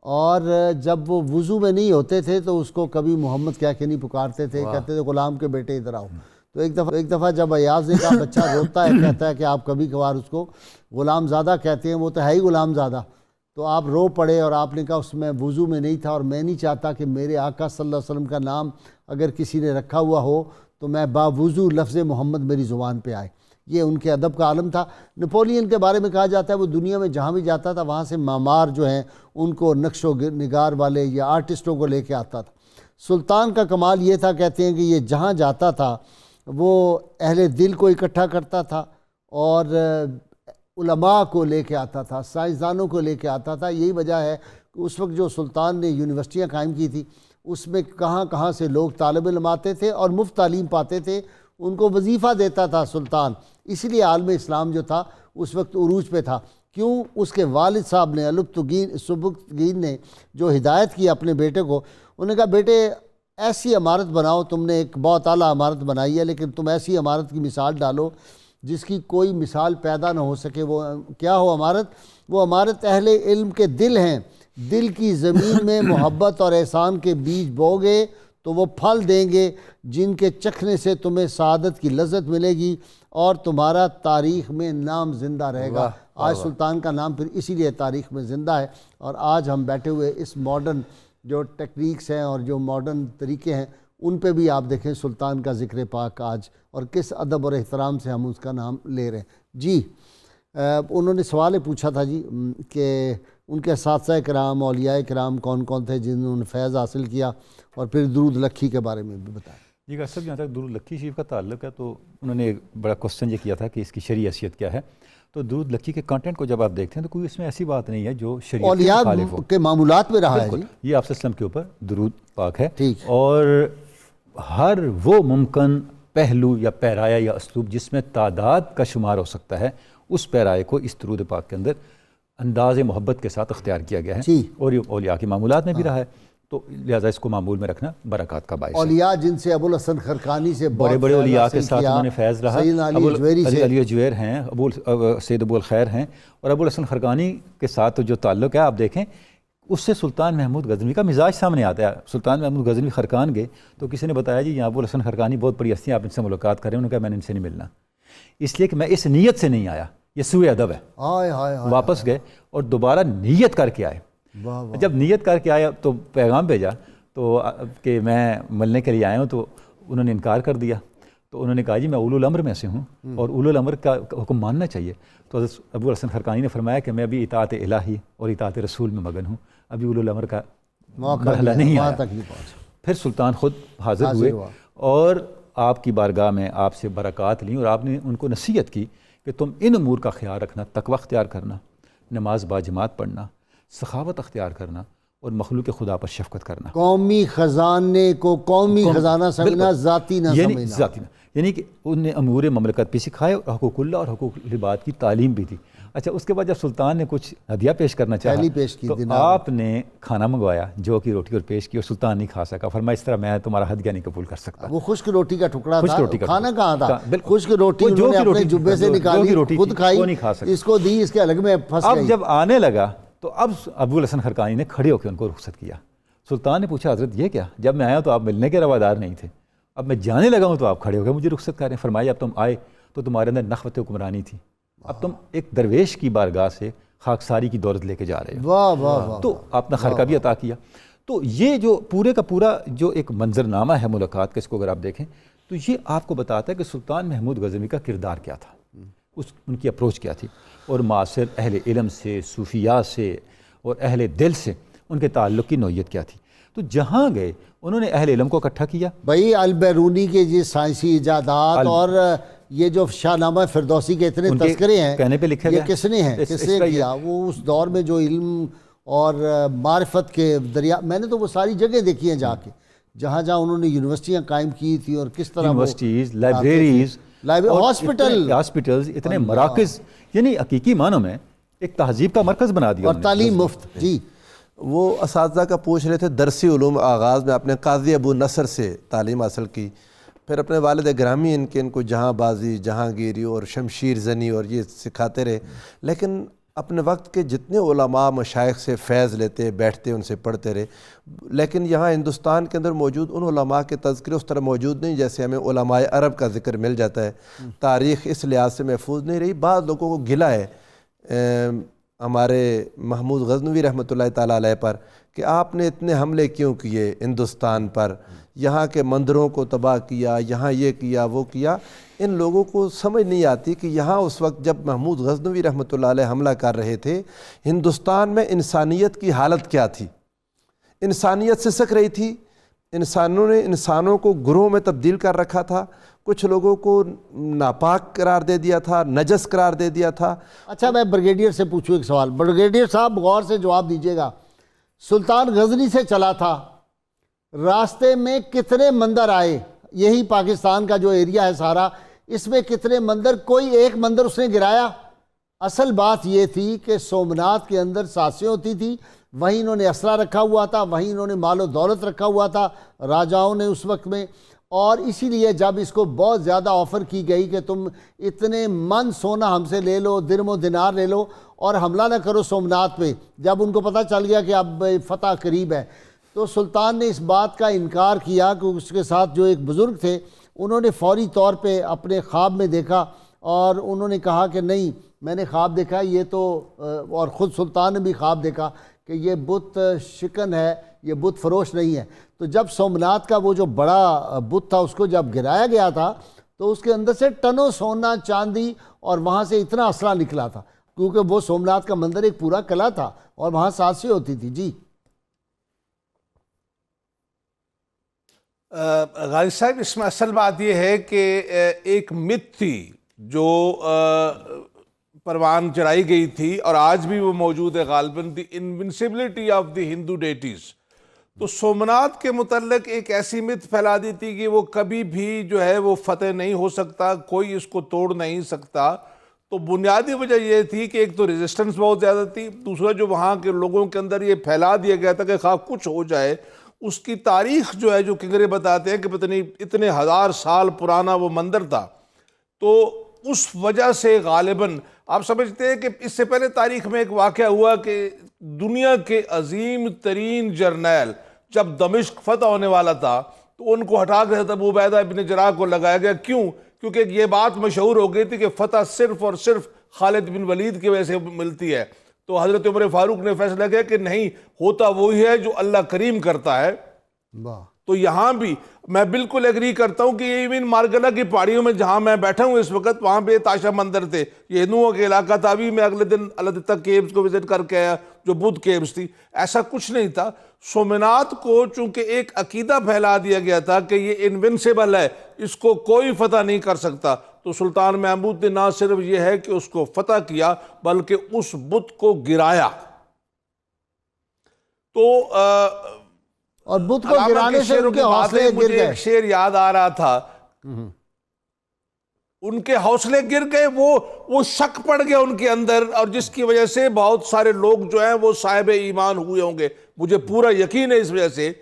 اور جب وہ وضو میں نہیں ہوتے تھے تو اس کو کبھی محمد کہہ کے نہیں پکارتے تھے، کہتے تھے غلام کے بیٹے ادھر آؤ. تو ایک دفعہ جب ایاز نے کہا بچہ روتا ہے، کہتا ہے کہ آپ کبھی کبھار اس کو غلام زادہ کہتے ہیں، وہ تو ہے ہی غلام زادہ. تو آپ رو پڑے اور آپ نے کہا اس میں وضو میں نہیں تھا، اور میں نہیں چاہتا کہ میرے آقا صلی اللہ علیہ وسلم کا نام اگر کسی نے رکھا ہوا ہو تو میں باوضو لفظ محمد میری زبان پہ آئے. یہ ان کے ادب کا عالم تھا. نپولین کے بارے میں کہا جاتا ہے وہ دنیا میں جہاں بھی جاتا تھا وہاں سے معمار جو ہیں ان کو نقش و نگار والے یا آرٹسٹوں کو لے کے آتا تھا. سلطان کا کمال یہ تھا، کہتے ہیں کہ یہ جہاں جاتا تھا وہ اہل دل کو اکٹھا کرتا تھا اور علماء کو لے کے آتا تھا، سائنسدانوں کو لے کے آتا تھا. یہی وجہ ہے کہ اس وقت جو سلطان نے یونیورسٹیاں قائم کی تھی اس میں کہاں کہاں سے لوگ طالب علم آتے تھے اور مفت تعلیم پاتے تھے. ان کو وظیفہ دیتا تھا سلطان. اس لیے عالم اسلام جو تھا اس وقت عروج پہ تھا. کیوں؟ اس کے والد صاحب نے سبکتگین نے جو ہدایت کی اپنے بیٹے کو، انہوں نے کہا بیٹے ایسی عمارت بناؤ، تم نے ایک بہت اعلیٰ عمارت بنائی ہے لیکن تم ایسی عمارت کی مثال ڈالو جس کی کوئی مثال پیدا نہ ہو سکے. وہ کیا ہو عمارت؟ وہ عمارت اہل علم کے دل ہیں. دل کی زمین میں محبت اور احسان کے بیج بوگے تو وہ پھل دیں گے جن کے چکھنے سے تمہیں سعادت کی لذت ملے گی اور تمہارا تاریخ میں نام زندہ رہے گا. آج سلطان کا نام پھر اسی لیے تاریخ میں زندہ ہے. اور آج ہم بیٹھے ہوئے اس ماڈرن جو ٹیکنیکس ہیں اور جو ماڈرن طریقے ہیں ان پہ بھی آپ دیکھیں سلطان کا ذکر پاک آج، اور کس ادب اور احترام سے ہم اس کا نام لے رہے ہیں. جی انہوں نے سوال پوچھا تھا جی کہ ان کے اساتذہ کرام اولیاء کرام کون کون تھے جنہوں نے فیض حاصل کیا، اور پھر درود لکھی کے بارے میں بھی بتائیں. جی ڈاکٹر صاحب، جہاں تک درود لکھی شریف کا تعلق ہے تو انہوں نے ایک بڑا کوسچن یہ کیا تھا کہ اس کی شرعی حیثیت کیا ہے. تو درود لکھی کے کانٹینٹ کو جب آپ دیکھتے ہیں تو کوئی اس میں ایسی بات نہیں ہے جو شریعت کے مخالف ہو. کے معمولات میں رہا ہے جی. یہ آپ صلی اللہ علیہ وسلم کے اوپر درود پاک ہے، ٹھیک. اور ہر وہ ممکن پہلو یا پیرایا یا اسلوب جس میں تعداد کا شمار ہو سکتا ہے اس پیرائے کو اس درود پاک کے اندر انداز محبت کے ساتھ اختیار کیا گیا ہے، اور یہ اولیاء کے معمولات میں بھی رہا ہے. تو لہٰذا اس کو معمول میں رکھنا برکات کا باعث ہے. اولیاء جن سے ابو الحسن خرقانی سے بڑے بڑے اولیاء کے ساتھ انہوں نے فیض رہا. علی اجویر ہیں، سید ابو الخیر ہیں، اور ابو الحسن خرقانی کے ساتھ جو تعلق ہے آپ دیکھیں اس سے سلطان محمود غزنوی کا مزاج سامنے آتا ہے. سلطان محمود غزنوی خرقان گئے تو کسی نے بتایا جی یہاں ابو الحسن خرقانی بہت بڑی ہستی ہیں، آپ ان سے ملاقات کریں. انہوں نے کہا میں نے ان سے نہیں ملنا، اس لیے کہ میں اس نیت سے نہیں آیا. یہ سوء ادب ہے. واپس گئے اور دوبارہ نیت کر کے آئے. جب نیت کر کے آیا تو پیغام بھیجا تو کہ میں ملنے کے لیے آیا ہوں، تو انہوں نے انکار کر دیا. تو انہوں نے کہا جی میں اولو الامر میں سے ہوں اور اولو الامر کا حکم ماننا چاہیے. تو حضرت ابو الحسن خرقانی نے فرمایا کہ میں ابھی اطاعت الہی اور اطاعت رسول میں مگن ہوں، ابھی اولو الامر کا مرحلہ نہیں آیا. پھر سلطان خود حاضر ہوئے اور آپ کی بارگاہ میں آپ سے برکات لیں، اور آپ نے ان کو نصیحت کی کہ تم ان امور کا خیال رکھنا، تقوی اختیار کرنا، نماز باجماعت پڑھنا، سخاوت اختیار کرنا، اور مخلوق خدا پر شفقت کرنا. قومی خزانے کو قومی خزانہ سمجھنا، ذاتی نہ سمجھنا. ذاتی نہ، یعنی کہ ان نے امور مملکت بھی سکھائے اور حقوق اللہ اور حقوق العباد کی تعلیم بھی دی. اچھا، اس کے بعد جب سلطان نے کچھ ہدیہ پیش کرنا چاہا تو آپ نے کھانا منگوایا جو کہ روٹی اور پیش کی، اور سلطان نہیں کھا سکا. فرمایا اس طرح میں تمہارا ہدیہ نہیں قبول کر سکتا. وہ خشک روٹی کا ٹکڑا تھا، کھانا کہاں تھا؟ خشک روٹی انہوں نے اپنے جبے سے نکالی، خود کھائی، اس کو دی، اس کے الگ میں پھنس گئی. اب جب آنے لگا تو اب ابو الحسن خرقانی نے کھڑے ہو کے ان کو رخصت کیا. سلطان نے پوچھا حضرت یہ کیا؟ جب میں آیا تو آپ ملنے کے روادار نہیں تھے، اب میں جانے لگا ہوں تو آپ کھڑے ہو گئے مجھے رخصت کر رہے ہیں. فرمایا اب تم آئے تو تمہارے اندر نخوت حکمرانی تھی، اب تم ایک درویش کی بارگاہ سے خاکساری کی دولت لے کے جا رہے ہو. واہ واہ واہ. تو آپ نے خرقہ بھی عطا کیا. تو یہ جو پورے کا پورا جو ایک منظرنامہ ہے ملاقات کا، اس کو اگر آپ دیکھیں تو یہ آپ کو بتاتا ہے کہ سلطان محمود غزنوی کا کردار کیا تھا، ان کی اپروچ کیا تھی، اور معاصر اہل علم سے، صوفیاء سے اور اہل دل سے ان کے تعلق کی نوعیت کیا تھی. تو جہاں گئے انہوں نے اہل علم کو اکٹھا کیا. بھائی البیرونی کے یہ سائنسی ایجادات اور یہ جو شاہنامہ فردوسی کے اتنے ان کے تذکرے ہیں کہنے پہ لکھا یہ گیا، کس نے ہیں، اس کس نے کا یہ- کیا؟ وہ اس دور میں جو علم اور معرفت کے دریا، میں نے تو وہ ساری جگہ دیکھی ہیں جا کے، جہاں جہاں انہوں نے یونیورسٹیاں قائم کی تھی اور کس طرح وہ یونیورسٹیز، لائبریریز، ہاسپٹلز، اتنے مراکز، یعنی حقیقی معنوں میں ایک تہذیب کا مرکز بنا دیا اور انہوں نے۔ تعلیم مفت. جی وہ اساتذہ کا پوچھ رہے تھے، درسی علوم آغاز میں اپنے قاضی ابو نصر سے تعلیم حاصل کی، پھر اپنے والد گرامی ان کو جہاں بازی، جہانگیری اور شمشیر زنی اور یہ سکھاتے رہے، لیکن اپنے وقت کے جتنے علماء مشائخ سے فیض لیتے بیٹھتے ان سے پڑھتے رہے. لیکن یہاں ہندوستان کے اندر موجود ان علماء کے تذکرے اس طرح موجود نہیں جیسے ہمیں علماء عرب کا ذکر مل جاتا ہے. تاریخ اس لحاظ سے محفوظ نہیں رہی. بعض لوگوں کو گلہ ہے ہمارے محمود غزنوی رحمۃ اللہ تعالیٰ علیہ پر کہ آپ نے اتنے حملے کیوں کیے ہندوستان پر، یہاں کے مندروں کو تباہ کیا، یہاں یہ کیا وہ کیا. ان لوگوں کو سمجھ نہیں آتی کہ یہاں اس وقت جب محمود غزنوی رحمۃ اللہ علیہ حملہ کر رہے تھے، ہندوستان میں انسانیت کی حالت کیا تھی. انسانیت سسک رہی تھی. انسانوں نے انسانوں کو گروہ میں تبدیل کر رکھا تھا، کچھ لوگوں کو ناپاک قرار دے دیا تھا، نجس قرار دے دیا تھا. اچھا میں بریگیڈیئر سے پوچھوں ایک سوال. بریگیڈیئر صاحب غور سے جواب دیجیے گا. سلطان غزنی سے چلا تھا، راستے میں کتنے مندر آئے؟ یہی پاکستان کا جو ایریا ہے سارا، اس میں کتنے مندر، کوئی ایک مندر اس نے گرایا؟ اصل بات یہ تھی کہ سومنات کے اندر ساسیں ہوتی تھی، وہیں انہوں نے اسلحہ رکھا ہوا تھا، وہیں انہوں نے مال و دولت رکھا ہوا تھا راجاؤں نے اس وقت میں. اور اسی لیے جب اس کو بہت زیادہ آفر کی گئی کہ تم اتنے من سونا ہم سے لے لو، درم و دینار لے لو اور حملہ نہ کرو سومنات پہ، جب ان کو پتہ چل گیا کہ اب فتح قریب ہے، تو سلطان نے اس بات کا انکار کیا کہ اس کے ساتھ جو ایک بزرگ تھے انہوں نے فوری طور پہ اپنے خواب میں دیکھا اور انہوں نے کہا کہ نہیں میں نے خواب دیکھا یہ تو، اور خود سلطان نے بھی خواب دیکھا کہ یہ بت شکن ہے، یہ بت فروش نہیں ہے. تو جب سومنات کا وہ جو بڑا بت تھا اس کو جب گرایا گیا تھا تو اس کے اندر سے ٹنوں سونا چاندی اور وہاں سے اتنا اسلحہ نکلا تھا، کیونکہ وہ سومنات کا مندر ایک پورا قلعہ تھا اور وہاں سازشیں ہوتی تھی. جی غازی صاحب، اس میں اصل بات یہ ہے کہ ایک مت تھی جو پروان چڑھائی گئی تھی اور آج بھی وہ موجود ہے غالباً، دی انونسبلٹی آف دی ہندو ڈیٹیز. تو سومنات کے متعلق ایک ایسی مت پھیلا دی تھی کہ وہ کبھی بھی جو ہے وہ فتح نہیں ہو سکتا، کوئی اس کو توڑ نہیں سکتا. تو بنیادی وجہ یہ تھی کہ ایک تو ریزسٹنس بہت زیادہ تھی، دوسرا جو وہاں کے لوگوں کے اندر یہ پھیلا دیا گیا تھا کہ خواہ کچھ ہو جائے. اس کی تاریخ جو ہے جو کنگرے بتاتے ہیں کہ پتہ نہیں اتنے ہزار سال پرانا وہ مندر تھا. تو اس وجہ سے غالباً آپ سمجھتے ہیں کہ اس سے پہلے تاریخ میں ایک واقعہ ہوا کہ دنیا کے عظیم ترین جرنیل جب دمشق فتح ہونے والا تھا تو ان کو ہٹا کر حضرت ابو عبیدہ بن جراح کو لگایا گیا. کیوں؟ کیونکہ یہ بات مشہور ہو گئی تھی کہ فتح صرف اور صرف خالد بن ولید کی وجہ سے ملتی ہے. تو حضرت عمر فاروق نے فیصلہ کیا کہ نہیں، ہوتا وہی ہے جو اللہ کریم کرتا ہے. تو یہاں بھی میں بالکل ایگری کرتا ہوں کہ یہ ایون مارگلہ کی پہاڑیوں میں جہاں میں بیٹھا ہوں اس وقت، وہاں پہ تاشا مندر تھے، یہ ہندوؤں کے علاقہ تھا. ابھی میں اگلے دن الدتہ کیوز کو وزٹ کر کے آیا جو بدھ کیوز تھی. ایسا کچھ نہیں تھا. سومنات کو چونکہ ایک عقیدہ پھیلا دیا گیا تھا کہ یہ انونسیبل ہے، اس کو کوئی فتح نہیں کر سکتا، تو سلطان محمود نے نہ صرف یہ ہے کہ اس کو فتح کیا بلکہ اس بت کو گرایا. تو اور بت کو گرانے سے ان کے حوصلے گر مجھے گئے. ایک شعر یاد آ رہا تھا، ان کے حوصلے گر گئے، وہ شک پڑ گیا ان کے اندر، اور جس کی وجہ سے بہت سارے لوگ جو ہیں وہ صاحب ایمان ہوئے ہوں گے. مجھے پورا یقین ہے اس وجہ سے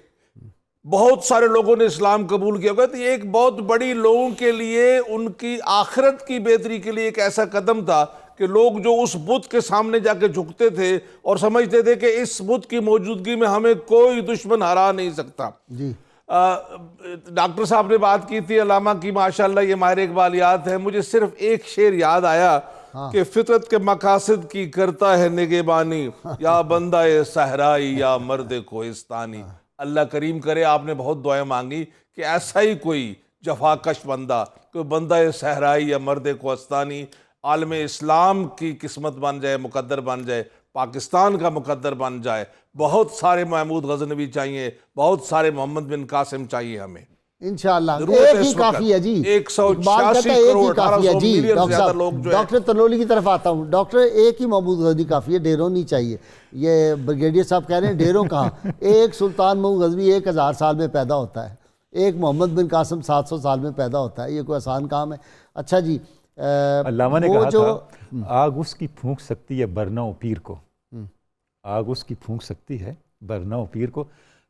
بہت سارے لوگوں نے اسلام قبول کیا ہوگا. تو یہ ایک بہت بڑی لوگوں کے لیے ان کی آخرت کی بہتری کے لیے ایک ایسا قدم تھا کہ لوگ جو اس بت کے سامنے جا کے جھکتے تھے اور سمجھتے تھے کہ اس بت کی موجودگی میں ہمیں کوئی دشمن ہرا نہیں سکتا. جی ڈاکٹر صاحب نے بات کی تھی علامہ کی، ماشاءاللہ یہ ماہر اقبال یاد ہے. مجھے صرف ایک شعر یاد آیا کہ فطرت کے مقاصد کی کرتا ہے نگہبانی، یا بندہ صحرائی یا مرد کوہستانی. اللہ کریم کرے، آپ نے بہت دعائیں مانگی کہ ایسا ہی کوئی جفا کش بندہ، کوئی بندہ صحرائی یا مرد کوہستانی عالم اسلام کی قسمت بن جائے، مقدر بن جائے، پاکستان کا مقدر بن جائے. بہت سارے محمود غزنوی چاہیے، بہت سارے محمد بن قاسم چاہیے ہمیں. انشاءاللہ ضرورت ہے ایک ہی اس وقت۔ کافی ہے جی، 186 اقبال کہتا ہے ایک ہی کروڑ کافی ہے 1800 جی۔ ملین ڈاکٹر زیادہ لوگ صاحب، جو ہے ڈاکٹر تنولی کی طرف آتا ہوں۔ ڈاکٹر ایک ہی محمود غزنوی کافی ہے، ڈھیروں نہیں چاہیے۔ یہ بریگیڈیئر صاحب کہہ رہے ہیں ڈھیروں کہاں، ایک سلطان محمود غزنوی 1000 سال میں پیدا ہوتا ہے، ایک محمد بن قاسم 700 سال میں پیدا ہوتا ہے، یہ کوئی آسان کام ہے؟ اچھا جی، علامہ نے وہ کہا جو تھا آگ اس کی پھونک سکتی ہے برنا و پیر کو، آگ اس کی پھونک سکتی ہے برنا و پیر کو،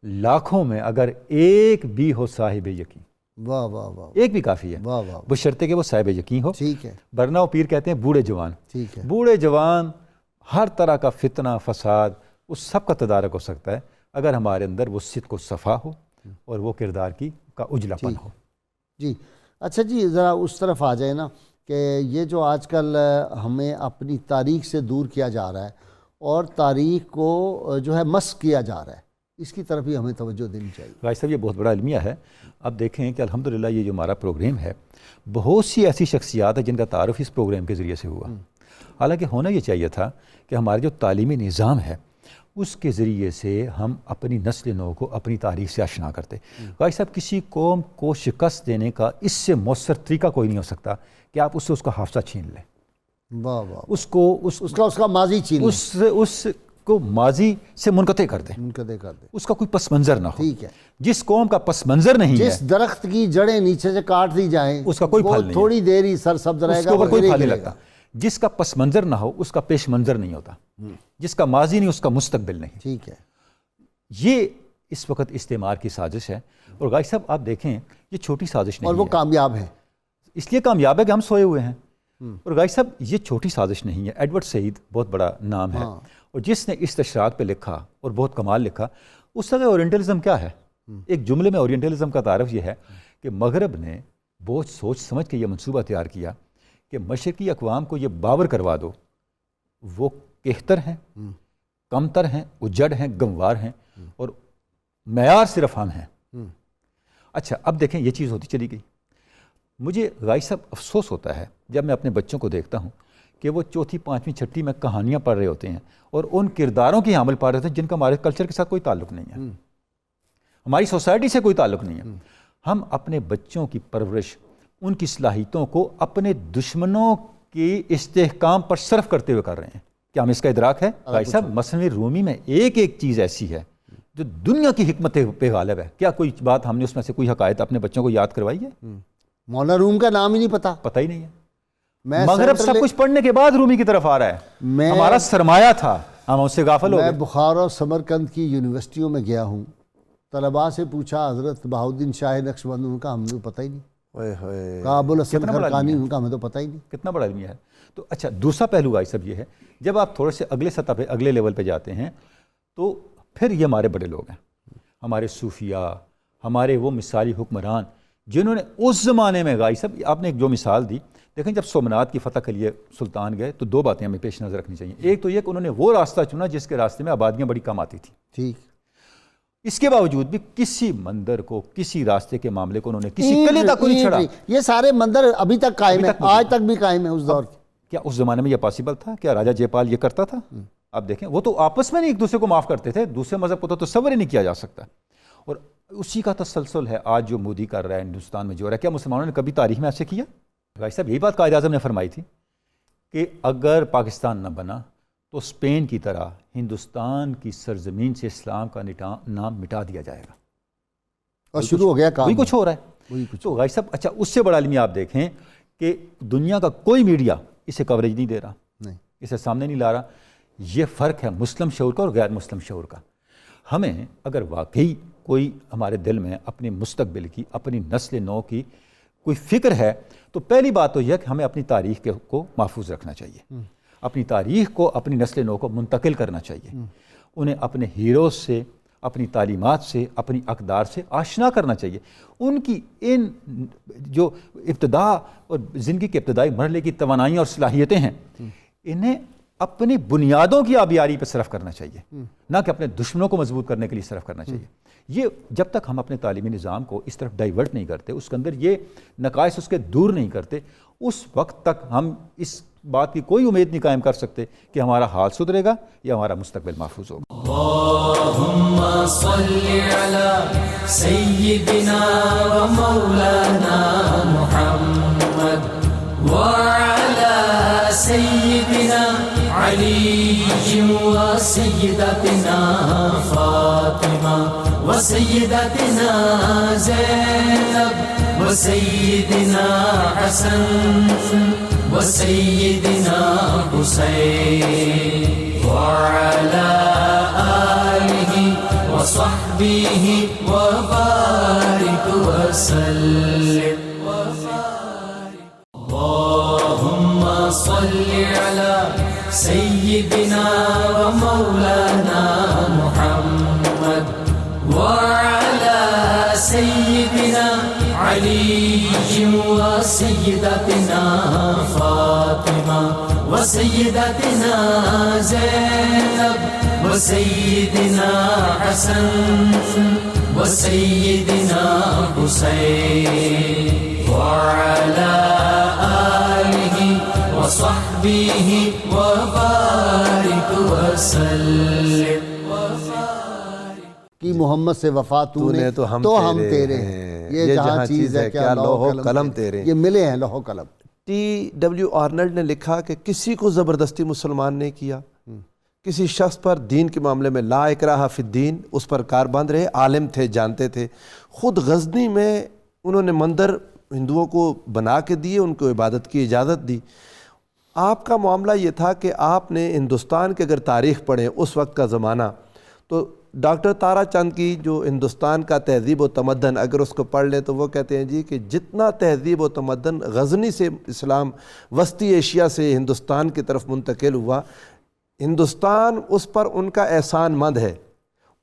لاکھوں میں اگر ایک بھی ہو صاحب یقین، واہ واہ واہ، ایک بھی کافی ہے، واہ واہ، بشرطے کہ وہ صاحب یقین ہو۔ ٹھیک ہے برنا و پیر کہتے ہیں بوڑھے جوان، ٹھیک ہے، بوڑھے جوان ہر طرح کا فتنہ فساد اس سب کا تدارک ہو سکتا ہے اگر ہمارے اندر وہ صدق و صفا ہو اور وہ کردار کا اجلا پن ہو۔ جی اچھا جی، ذرا اس طرف آ جائے نا کہ یہ جو آج کل ہمیں اپنی تاریخ سے دور کیا جا رہا ہے اور تاریخ کو جو ہے مسخ کیا جا رہا ہے، اس کی طرف بھی ہمیں توجہ دینی چاہیے۔ بھائی صاحب یہ بہت بڑا المیہ ہے۔ اب دیکھیں کہ الحمدللہ یہ جو ہمارا پروگرام ہے، بہت سی ایسی شخصیات ہیں جن کا تعارف اس پروگرام کے ذریعے سے ہوا، حالانکہ ہونا یہ چاہیے تھا کہ ہمارا جو تعلیمی نظام ہے اس کے ذریعے سے ہم اپنی نسل نو کو اپنی تاریخ سے آشنا کرتے۔ بھائی صاحب کسی قوم کو شکست دینے کا اس سے مؤثر طریقہ کوئی نہیں ہو سکتا کہ آپ اس سے اس کا حافظہ چھین لیں، واہ واہ، اس کا ماضی چھین اس کو ماضی سے منقطع کر دیں، منقطع کر دیں، اس کا کوئی پس منظر نہ ہو۔ ٹھیک ہے، جس قوم کا پس منظر نہیں ہے جس درخت کی جڑیں نیچے سے کاٹ دی جائیں اس کا کوئی وہ پھل نہیں، تھوڑی دیر ہی سرسبز رہے اس گا، کے اوپر کوئی وغیرہ پھل نہیں گرے گا۔ لگتا۔ جس کا پس منظر نہ ہو اس کا پیش منظر نہیں ہوتا، جس کا ماضی نہیں اس کا مستقبل نہیں۔ ٹھیک ہے، یہ اس وقت استعمار کی سازش ہے، اور غازی صاحب آپ دیکھیں یہ چھوٹی سازش نہیں اور وہ ہے، کامیاب ہے۔ اس لیے کامیاب ہے کہ ہم سوئے ہوئے ہیں۔ اور غازی صاحب یہ چھوٹی سازش نہیں ہے، ایڈورڈ سعید بہت بڑا نام ہے، اور جس نے استشراق پہ لکھا اور بہت کمال لکھا، اس طرح اورینٹلزم کیا ہے؟ ایک جملے میں اورینٹلزم کا تعارف یہ ہے کہ مغرب نے بہت سوچ سمجھ کے یہ منصوبہ تیار کیا کہ مشرقی اقوام کو یہ باور کروا دو وہ کہتر ہیں، کمتر ہیں، اجڑ ہیں، گنوار ہیں، اور معیار صرف ہم ہیں۔ اچھا اب دیکھیں یہ چیز ہوتی چلی گئی۔ مجھے غازی صاحب افسوس ہوتا ہے جب میں اپنے بچوں کو دیکھتا ہوں کہ وہ چوتھی پانچویں چھٹی میں کہانیاں پڑھ رہے ہوتے ہیں اور ان کرداروں کی حامل پڑھ رہے ہوتے ہیں جن کا ہمارے کلچر کے ساتھ کوئی تعلق نہیں ہے، ہماری سوسائٹی سے کوئی تعلق نہیں ہے۔ ہم اپنے بچوں کی پرورش، ان کی صلاحیتوں کو اپنے دشمنوں کی استحکام پر صرف کرتے ہوئے کر رہے ہیں۔ کیا ہم اس کا ادراک ہے؟ غازی صاحب مثنوی رومی میں ایک ایک چیز ایسی ہے جو دنیا کی حکمت پہ غالب ہے۔ کیا کوئی بات ہم نے اس میں سے کوئی حقائق اپنے بچوں کو یاد کروائی ہے؟ مولانا روم کا نام ہی نہیں پتا، پتہ ہی نہیں ہے۔ میں مغرب سب کچھ پڑھنے کے بعد رومی کی طرف آ رہا ہے، ہمارا سرمایہ تھا، ہم اس سے غافل ہو میں گئے۔ بخار اور سمرقند کی یونیورسٹیوں میں گیا ہوں، طلباء سے پوچھا حضرت بہاؤالدین شاہ نقشبند، ان کا ہمیں تو پتہ ہی نہیں، کہا ابوالحسن خرقانی، ان کا ہمیں تو پتہ ہی نہیں۔ کتنا بڑا علمیہ ہے۔ تو اچھا دوسرا پہلو غازی صاحب یہ ہے، جب آپ تھوڑے سے اگلے سطح پہ اگلے لیول پہ جاتے ہیں تو پھر یہ ہمارے بڑے لوگ ہیں، ہمارے صوفیاء، ہمارے وہ مثالی حکمران جنہوں نے اس زمانے میں، غازی صاحب آپ نے ایک جو مثال دی، دیکھیں جب سومنات کی فتح کے لیے سلطان گئے تو دو باتیں ہمیں پیش نظر رکھنی چاہیے۔ ایک تو یہ کہ انہوں نے وہ راستہ چنا جس کے راستے میں آبادیاں بڑی کم آتی تھیں، ٹھیک، اس کے باوجود بھی کسی مندر کو، کسی راستے کے معاملے کو انہوں نے کسی قلعے تک کو نہیں چھڑا۔ یہ سارے مندر ابھی تک قائم ہیں، آج تک بھی قائم ہیں اس دور کے۔ کیا اس زمانے میں یہ پاسبل تھا؟ کیا راجہ جے پال یہ کرتا تھا؟ آپ دیکھیں وہ تو آپس میں نہیں ایک دوسرے کو معاف کرتے تھے، دوسرے مذہب کو تو تصور ہی نہیں کیا جا سکتا۔ اور اسی کا تسلسل ہے آج جو مودی کر رہا ہے ہندوستان میں جو رہا ہے۔ کیا مسلمانوں نے کبھی تاریخ میں ایسے کیا؟ غازی صاحب یہی بات قائد اعظم نے فرمائی تھی کہ اگر پاکستان نہ بنا تو اسپین کی طرح ہندوستان کی سرزمین سے اسلام کا نام مٹا دیا جائے گا، اور شروع ہو گیا کام، وہی کچھ ہو رہا ہے۔ وہی کچھ۔ تو غازی صاحب اچھا اس سے بڑا علمی آپ دیکھیں کہ دنیا کا کوئی میڈیا اسے کوریج نہیں دے رہا، نہیں، اسے سامنے نہیں لا رہا۔ یہ فرق ہے مسلم شعور کا اور غیر مسلم شعور کا۔ ہمیں اگر واقعی کوئی ہمارے دل میں اپنے مستقبل کی، اپنی نسل نو کی کوئی فکر ہے تو پہلی بات تو یہ کہ ہمیں اپنی تاریخ کو محفوظ رکھنا چاہیے، اپنی تاریخ کو اپنی نسل نو کو منتقل کرنا چاہیے، انہیں اپنے ہیروز سے، اپنی تعلیمات سے، اپنی اقدار سے آشنا کرنا چاہیے، ان کی ان جو ابتدا اور زندگی کے ابتدائی مرحلے کی توانائیاں اور صلاحیتیں ہیں انہیں اپنی بنیادوں کی آبیاری پہ صرف کرنا چاہیے، نہ کہ اپنے دشمنوں کو مضبوط کرنے کے لیے صرف کرنا چاہیے۔ یہ جب تک ہم اپنے تعلیمی نظام کو اس طرف ڈائیورٹ نہیں کرتے، اس کے اندر یہ نقائص اس کے دور نہیں کرتے، اس وقت تک ہم اس بات کی کوئی امید نہیں قائم کر سکتے کہ ہمارا حال سدھرے گا یا ہمارا مستقبل محفوظ ہوگا. اللهم صل على سيدنا ومولانا محمد وعلى سيدنا علي وسيدتنا فاطمة وسيدتنا زينب وسيدنا حسن وسيدنا حسين وعلى آله وصحبه وبارك وسلم. اللهم صل على سيدنا ومولانا محمد وعلى سيدنا علي وسيدتنا فاطمة وسيدتنا زينب وسيدنا حسن وسيدنا حسين وعلى آله وصحبه وبارك وسلم. کی محمد سے وفا تو نے تو ہم تیرے ہیں، یہ جہاں چیز ہے کیا لوح و قلم تیرے. یہ ملے ہیں لوح و قلم. T.W. آرنلڈ نے لکھا کہ کسی کو زبردستی مسلمان نہیں کیا، کسی شخص پر دین کے معاملے میں لا اکراہ فی الدین، اس پر کاربند رہے، عالم تھے، جانتے تھے. خود غزنی میں انہوں نے مندر ہندوؤں کو بنا کے دیے، ان کو عبادت کی اجازت دی. آپ کا معاملہ یہ تھا کہ آپ نے ہندوستان کی اگر تاریخ پڑھیں اس وقت کا زمانہ، تو ڈاکٹر تارا چند کی جو ہندوستان کا تہذیب و تمدن اگر اس کو پڑھ لیں تو وہ کہتے ہیں جی کہ جتنا تہذیب و تمدن غزنی سے اسلام وسطی ایشیا سے ہندوستان کی طرف منتقل ہوا، ہندوستان اس پر ان کا احسان مند ہے.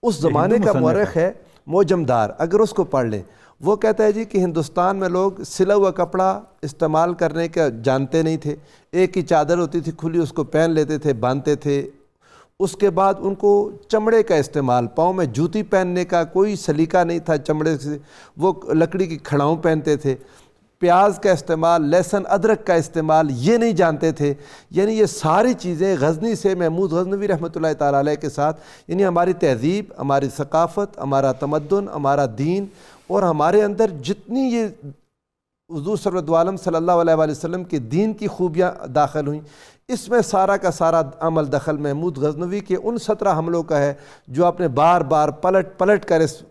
اس زمانے کا مورخ ہے موجمدار، اگر اس کو پڑھ لیں وہ کہتا ہے جی کہ ہندوستان میں لوگ سلا ہوا کپڑا استعمال کرنے کا جانتے نہیں تھے، ایک ہی چادر ہوتی تھی کھلی، اس کو پہن لیتے تھے، باندھتے تھے. اس کے بعد ان کو چمڑے کا استعمال، پاؤں میں جوتی پہننے کا کوئی سلیقہ نہیں تھا، چمڑے سے وہ لکڑی کی کھڑاؤں پہنتے تھے. پیاز کا استعمال، لہسن ادرک کا استعمال یہ نہیں جانتے تھے. یعنی یہ ساری چیزیں غزنی سے محمود غزنوی رحمۃ اللہ تعالیٰ علیہ کے ساتھ، یعنی ہماری تہذیب، ہماری ثقافت، ہمارا تمدن، ہمارا دین اور ہمارے اندر جتنی یہ حضور سرورت عالم صلی اللہ علیہ وآلہ وسلم کے دین کی خوبیاں داخل ہوئیں، اس میں سارا کا سارا عمل دخل محمود غزنوی کے ان 17 حملوں کا ہے جو آپ نے بار بار پلٹ کر اس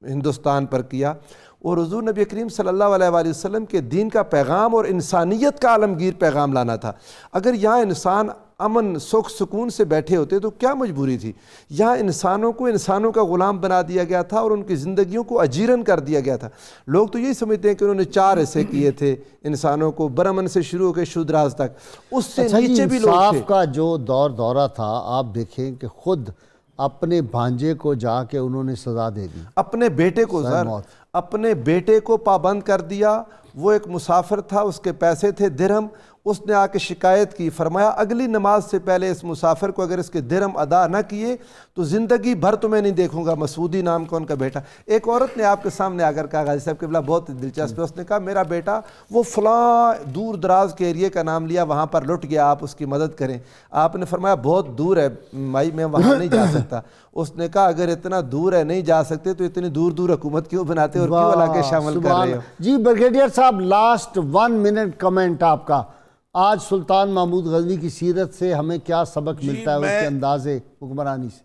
ہندوستان پر کیا. اور حضور نبی کریم صلی اللہ علیہ وآلہ وسلم کے دین کا پیغام اور انسانیت کا عالمگیر پیغام لانا تھا. اگر یہاں انسان امن سکھ سکون سے بیٹھے ہوتے تو کیا مجبوری تھی؟ یہاں انسانوں کو انسانوں کا غلام بنا دیا گیا تھا اور ان کی زندگیوں کو اجیرن کر دیا گیا تھا. لوگ تو یہی سمجھتے ہیں کہ انہوں نے 4 حصے کیے تھے انسانوں کو، برہمن سے شروع ہو کے شودراز تک، اس سے نیچے بھی لوگ تھے. انصاف کا جو دورہ تھا، آپ دیکھیں کہ خود اپنے بھانجے کو جا کے انہوں نے سزا دے دی، اپنے بیٹے کو اپنے بیٹے کو پابند کر دیا. وہ ایک مسافر تھا، اس کے پیسے تھے درہم، اس نے آ کے شکایت کی، فرمایا اگلی نماز سے پہلے اس مسافر کو اگر اس کے درہم ادا نہ کیے تو زندگی بھر تمہیں نہیں دیکھوں گا. مسعودی نام کا ان کا بیٹا. ایک عورت نے آپ کے سامنے آ کر کہا، غازی صاحب قبلہ بہت دلچسپ ہے، اس نے کہا میرا بیٹا وہ فلاں دور دراز کے ایریے کا نام لیا، وہاں پر لٹ گیا، آپ اس کی مدد کریں. آپ نے فرمایا بہت دور ہے مائی، میں وہاں نہیں جا سکتا. اس نے کہا اگر اتنا دور ہے نہیں جا سکتے تو اتنی دور دور حکومت کیوں بناتے اور کیوں علاقے شامل کر رہے ہو؟ جی بریگیڈیئر صاحب، لاسٹ 1 منٹ کمنٹ آپ کا. آج سلطان محمود غزنوی کی سیرت سے ہمیں کیا سبق ملتا ہے، اس کے انداز حکمرانی سے؟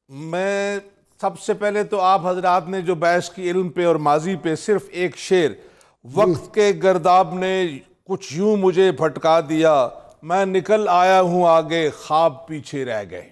میں سب سے پہلے تو آپ حضرات نے جو بحث کی علم پہ اور ماضی پہ، صرف ایک شعر، وقت کے گرداب نے کچھ یوں مجھے بھٹکا دیا، میں نکل آیا ہوں آگے، خواب پیچھے رہ گئے.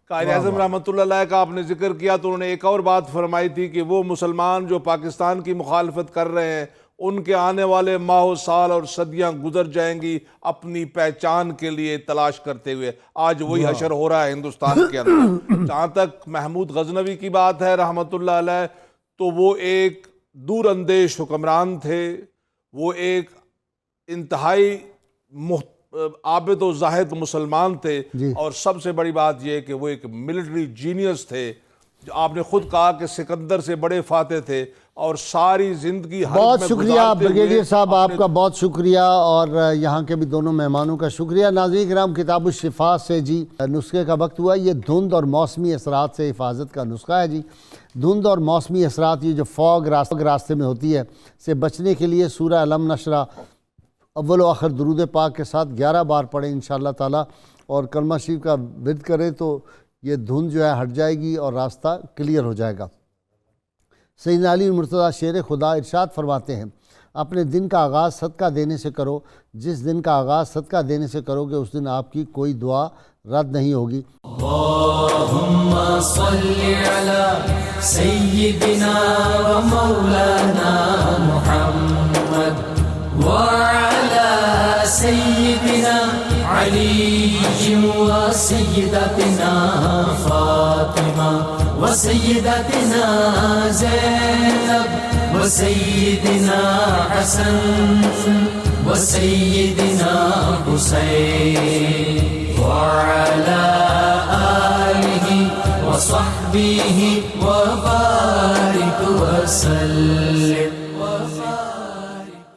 قائد اعظم رحمۃ اللہ علیہ کا آپ نے ذکر کیا تو انہوں نے ایک اور بات فرمائی تھی کہ وہ مسلمان جو پاکستان کی مخالفت کر رہے ہیں ان کے آنے والے ماہ و سال اور صدیاں گزر جائیں گی اپنی پہچان کے لیے تلاش کرتے ہوئے. آج وہی حشر ہو رہا ہے ہندوستان کے اندر. جہاں تک محمود غزنوی کی بات ہے رحمۃ اللہ علیہ، تو وہ ایک دور اندیش حکمران تھے، وہ ایک انتہائی عابد و زاہد مسلمان تھے، اور سب سے بڑی بات یہ کہ وہ ایک ملٹری جینیس تھے. آپ نے خود کہا کہ سکندر سے بڑے فاتح تھے، اور ساری زندگی حج بہت میں شکریہ گزارتے ہوئے بریگیڈیئر صاحب، آپ اپنے کا بہت شکریہ، اور یہاں کے بھی دونوں مہمانوں کا شکریہ۔ ناظرین کرام، کتاب الشفا سے جی نسخے کا وقت ہوا۔ یہ دھند اور موسمی اثرات سے حفاظت کا نسخہ ہے جی۔ دھند اور موسمی اثرات، یہ جو فوگ راستے میں ہوتی ہے، سے بچنے کے لیے سورہ علم نشرہ اول و آخر درود پاک کے ساتھ 11 بار پڑھیں انشاءاللہ تعالی، اور کلمہ شریف کا ورد کریں تو یہ دھند جو ہے ہٹ جائے گی اور راستہ کلیئر ہو جائے گا۔ سیدنا علی مرتضیٰ شیر خدا ارشاد فرماتے ہیں، اپنے دن کا آغاز صدقہ دینے سے کرو، جس دن کا آغاز صدقہ دینے سے کرو گے اس دن آپ کی کوئی دعا رد نہیں ہوگی۔ اللہم صلی علی سیدنا و مولانا محمد وعلی سیدنا علی و سیدتنا فاطمہ و سیدتنا زینب و سیدنا حسن و سیدنا حسین وعلى آله وصحبه وبارك وسلم۔